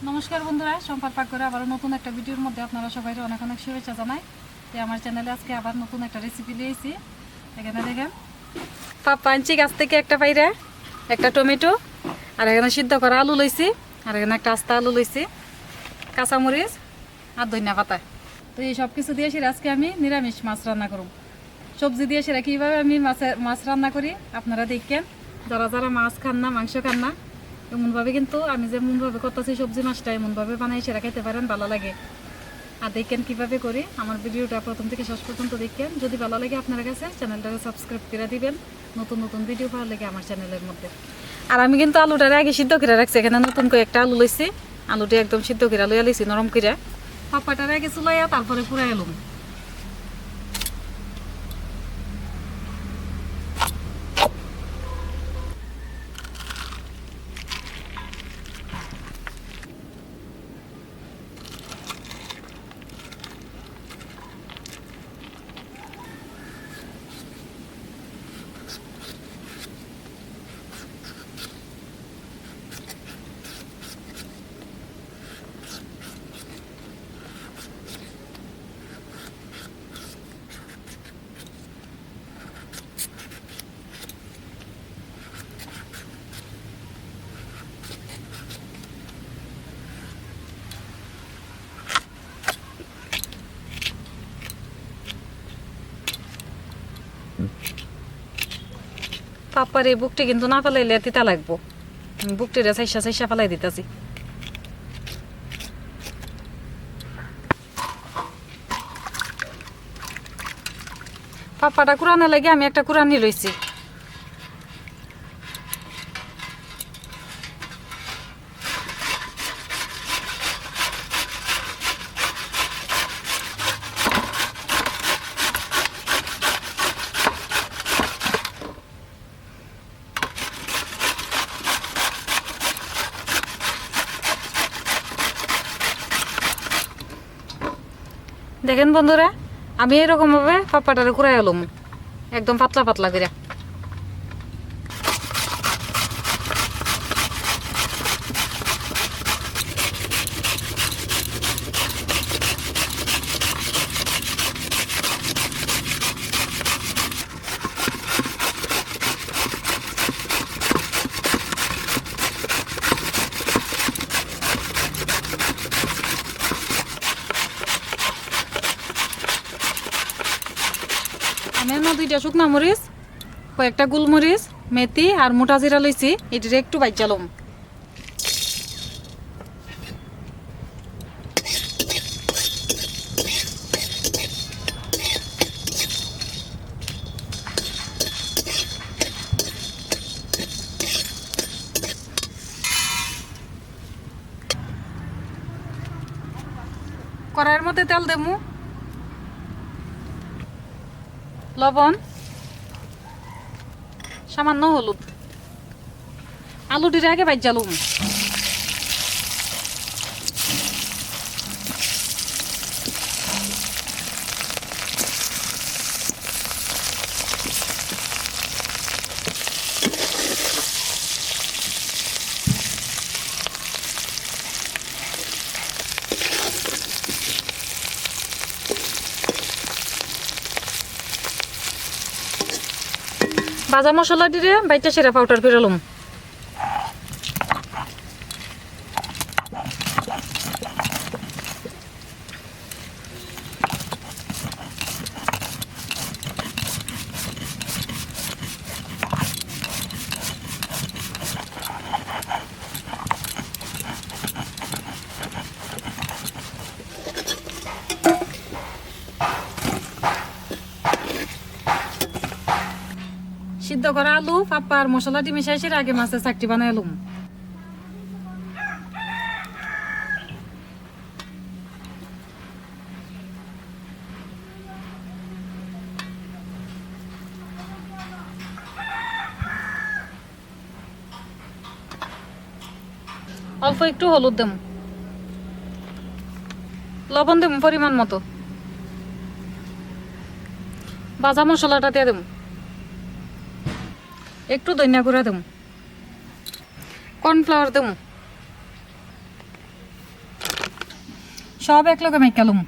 নমস্কার বন্ধুরা, সম্পার পাক করে আবার নতুন একটা ভিডিওর মধ্যে আপনারা সবাই অনেক অনেক শুভেচ্ছা জানাই। তো আমার চ্যানেলে আজকে আবার নতুন একটা রেসিপি নিয়েছি। এখানে দেখেন পাপ্পা আনছি গাছ থেকে একটা পাইরা, একটা টমেটো, আর এখানে সিদ্ধ করা আলু লইছি, আর এখানে একটা আস্তা আলু লইছি, কাঁচামরিচ আর ধনিয়া পাতা। তো এই সব কিছু দিয়ে সেরে আজকে আমি নিরামিষ মাছ রান্না করব। সবজি দিয়ে সেরা কীভাবে আমি মাছ রান্না করি আপনারা দেখেন। যারা যারা মাছ খান না, মাংস খান না, এমনভাবে কিন্তু আমি যেমনভাবে করতেছি সবজি মাছটা এমনভাবে বানাই সেরা খেতে পারেন, ভালো লাগে। আর দেখেন কীভাবে করি, আমার ভিডিওটা প্রথম থেকে শেষ পর্যন্ত দেখেন। যদি ভালো লাগে আপনার কাছে চ্যানেলটাকে সাবস্ক্রাইব করে দিবেন, নতুন নতুন ভিডিও ভালো লাগে আমার চ্যানেলের মধ্যে। আর আমি কিন্তু আলুটারে আগে সিদ্ধ করে রাখছি। এখানে নতুন করে একটা আলু লইছি, আলুটা একদম সিদ্ধ করে লইয়া লইছি নরম করে। পাপ্পাটারে আগে চুলাইয়া তারপরে পুরা এলুম। পাপ্পার এই বুকটি কিন্তু না ফেলাইলে তিতা লাগবো। বুকটিরে চাইসা চাইসা ফেলাই দিতেছি। পাপ্পাটা কুরানো লাগে আমি একটা কুরানি লইছি। দেখেন বন্ধুরা, আমি এরকম ভাবে পাপ্পাটারে কুড়াই এলাম একদম পাতলা পাতলা করে। আমি দুইটা শুকনা মরিচ, কয়েকটা গোলমরিচ, মেথি আর মোটা জিরা লইছি, এটিরে একটু বাইচালম। কড়াইয়ের মধ্যে তেল দেবো, লবণ, সামান্য হলুদ, আলুটির আগে বাইজালুম। ভাজা মশলা দিয়ে বাইটা সেরা পাউডার ফেরালুম। সিদ্ধ করা আলু পাপ্পা আর মশলাটি মিশাইছে, আগে মাছের চাকটি বানাই এলুম। অল্প একটু হলুদ দেব, লবণ দেব পরিমাণ মতো, ভাজা মশলাটা দিয়ে দেব, একটু ধনিয়া গুঁড়া দেব, কর্নফ্লাওয়ার দেব, সব এক লগে মাইকালুম।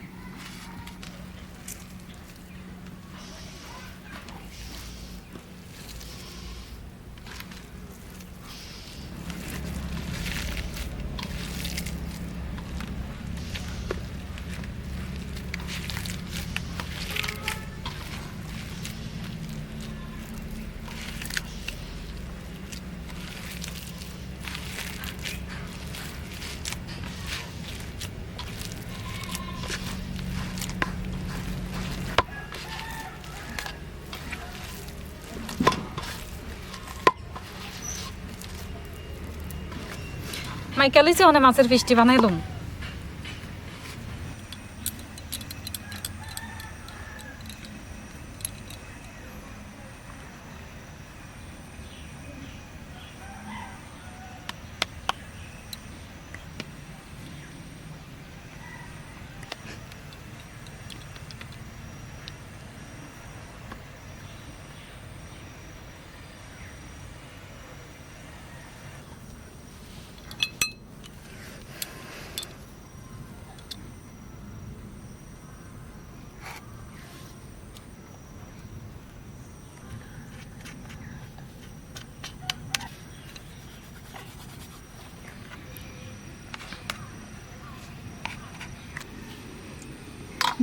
মাইকালিছে অনেক মাছের ফিস্টি বানাইলুম।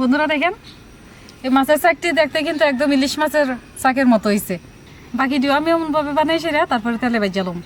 বন্ধুরা দেখেন, এই মাছের চাকটি দেখতে কিন্তু একদম ইলিশ মাছের চাকের মতো হয়েছে। বাকি দিও আমি এমনভাবে বানাইছি রে, তারপরে তেলে ভাজালাম।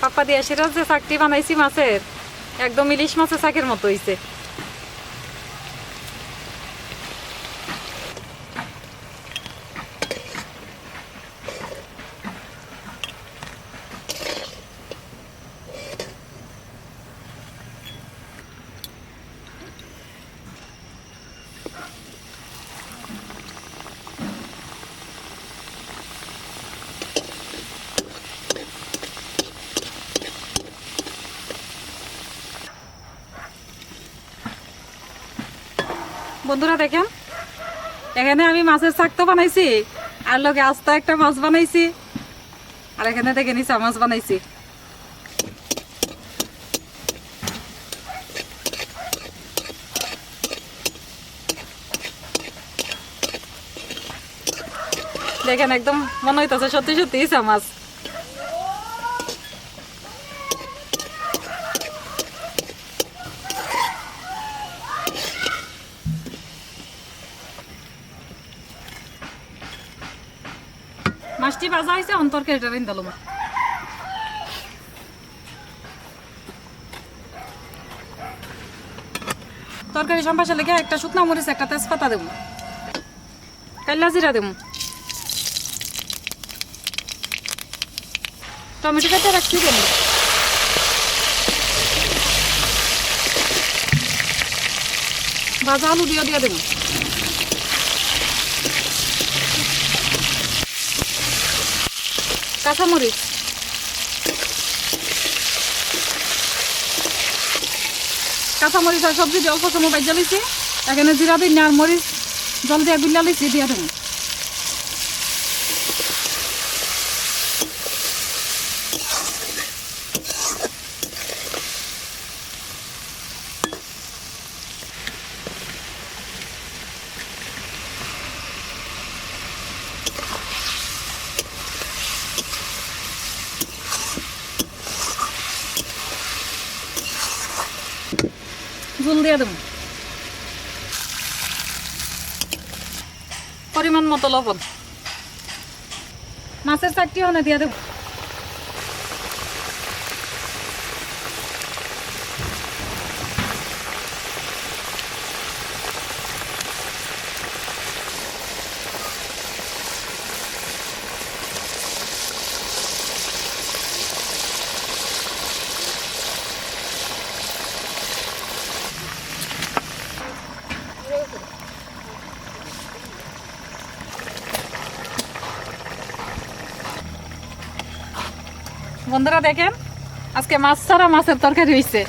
পাপা দিয়ে সেটা যে চাকটি বানাইছি মাছের, একদম ইলিশ মাছের চাকের মতো হয়েছে। বন্ধুরা দেখেন, এখানে আমি মাছের শাক তো বানাইছি, আর লগে আস্তা একটা মাছ বানাইছি, আর এখানে দেখে নিচা মাছ বানাইছি। দেখেন একদম মনে হইতেছে সত্যি সত্যি ইসা মাছ। মাছটি ভাজা হয়েছে, অন্তরকে এটা রেন দিলাম। তরকারি সম্পাসে লেগে একটা শুকনা মরিচ, একটা তেজপাতা দেব, কাল্লা জিরা দেব, টমেটো কেটে রাখছি দেব, ভাজা আলু দিয়ে দিয়ে দেব, কাঁচামরিচ, কাঁচামরিচ আর সবজি দিয়ে অল্প সময় বাইজা লইছি। এখানে জিরা দিন আর মরিচ জল দিয়ে গুলা লইছি, দিয়ে দেবো। ঝোল দিয়ে দেবো, পরিমাণ মতো লবণ, মাছের চাকটি হনে দিয়ে দেবো। বন্ধুরা দেখেন আজকে মাছ ছাড়া মাছের তরকারি হয়েছে,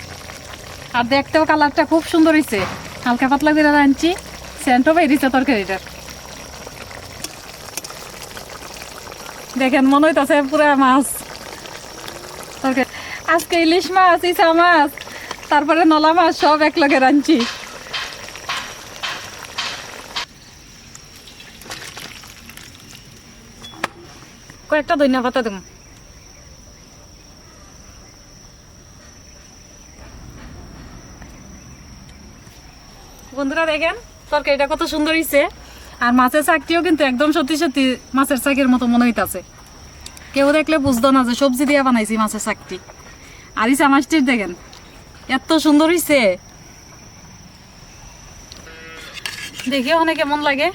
আর দেখতেও কালারটা খুব সুন্দর হয়েছে। হালকা পাতলা করে রাঁধছি, সেন্টও বেরিয়েছে তরকারিটার। দেখেন মনে হইতেছে পুরা মাছ তরকারি। আজকে ইলিশ মাছ, ইচা মাছ, তারপরে নলা মাছ সব একলগে রাঁধছি। কয়েকটা ধনিয়া পাতা দেবো। বন্ধুরা দেখেন তরকারিটা কত সুন্দর হয়েছে, আর মাছের চাকটিও কিন্তু একদম সত্যি সত্যি মাছের চাকের মতো মনে হইতাছে। কেউ দেখলে বুঝতো না যে সবজি দিয়ে বানাইছি মাছের চাকটি। আর ইচা মাছটির দেখেন এত সুন্দর হয়েছে, দেখে অনেক কেমন লাগে।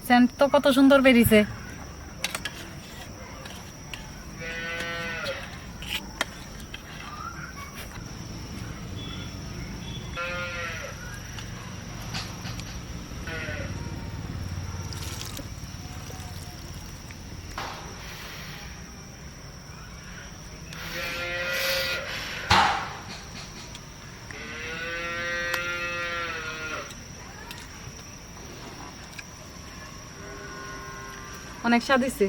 সেন্ট তো কত সুন্দর বেরিয়েছে। অনেক স্বাদ হয়েছে।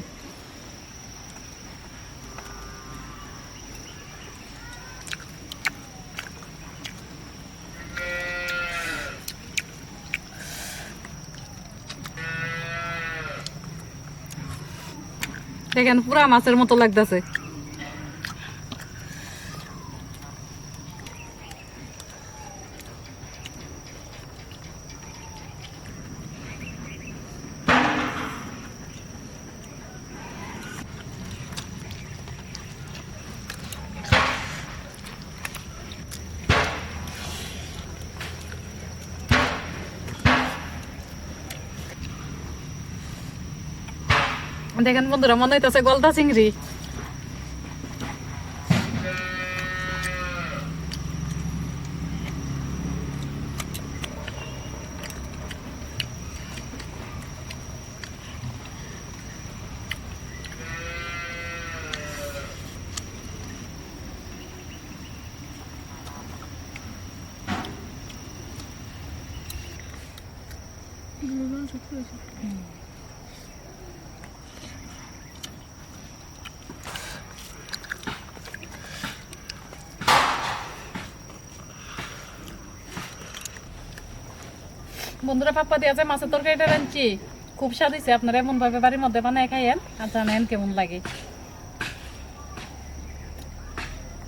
দেখেন পুরা মাছের মতো লাগতেছে। দেখেন বন্ধুরা মনে হইতেছে গলদা চিংড়ি। বন্ধুরা পাপ্পা দিয়ে আছে মাছের তরকারিটা রাঁধছি, খুব স্বাদ হয়েছে। আপনারা এমন ভাবে বাড়ির মধ্যে বানায় খাইয়েন আর জানেন কেমন লাগে।